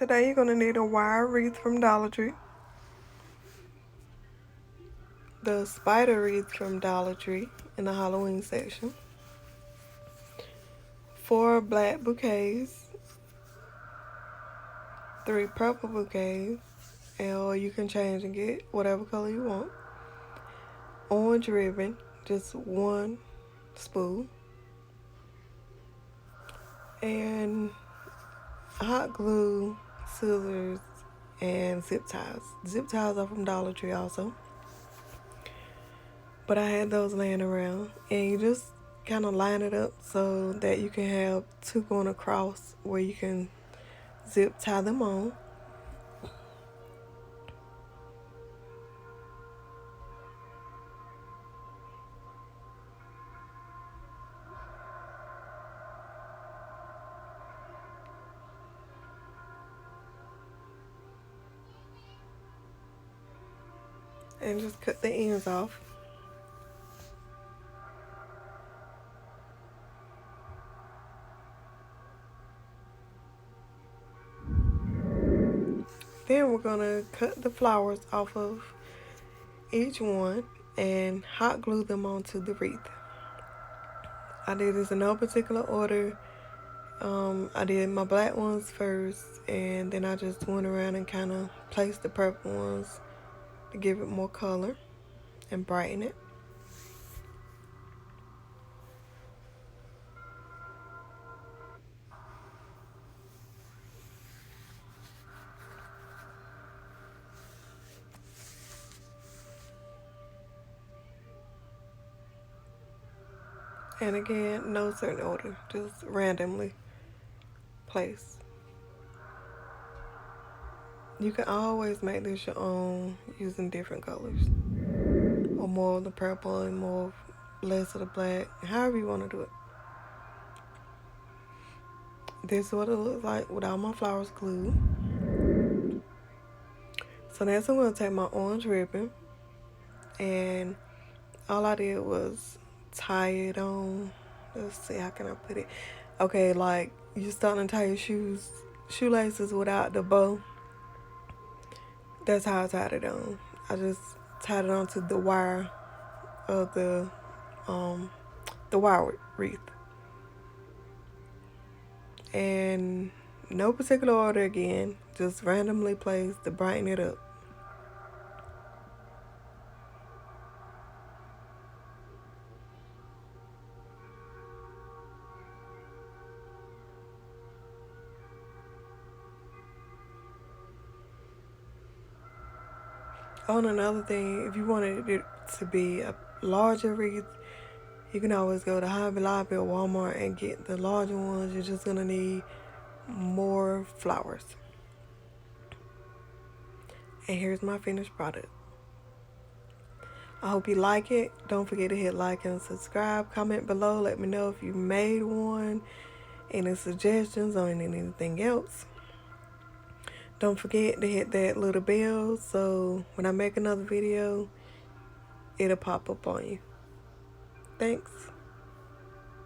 Today you're going to need a wire wreath from Dollar Tree, the spider wreath from Dollar Tree in the Halloween section, 4 black bouquets, 3 purple bouquets, or you can change and get whatever color you want, orange ribbon, just 1 spool, and hot glue, scissors, and zip ties. Zip ties are from Dollar Tree also, but I had those laying around, and you just kind of line it up so that you can have 2 going across where you can zip tie them on. And just cut the ends off. Then we're gonna cut the flowers off of each one and hot glue them onto the wreath. I did this in no particular order. I did my black ones first, and then I just went around and kind of placed the purple ones to give it more color and brighten it. And again, no certain order, just randomly place. You can always make this your own using different colors, or more of the purple and less of the black, however you want to do it. This is what it looks like with all my flowers glued. So next I'm going to take my orange ribbon, and all I did was tie it on. Let's see, how can I put it? Okay, like you starting to tie your shoelaces without the bow. That's how I tied it on. I just tied it onto the wire of the wire wreath. And no particular order again, just randomly placed to brighten it up. Oh, and another thing, if you wanted it to be a larger wreath, you can always go to Hobby Lobby or Walmart and get the larger ones. You're just gonna need more flowers. And here's my finished product. I hope you like it. Don't forget to hit like and subscribe. Comment below. Let me know if you made one, any suggestions on anything else. Don't forget to hit that little bell so when I make another video, it'll pop up on you. Thanks.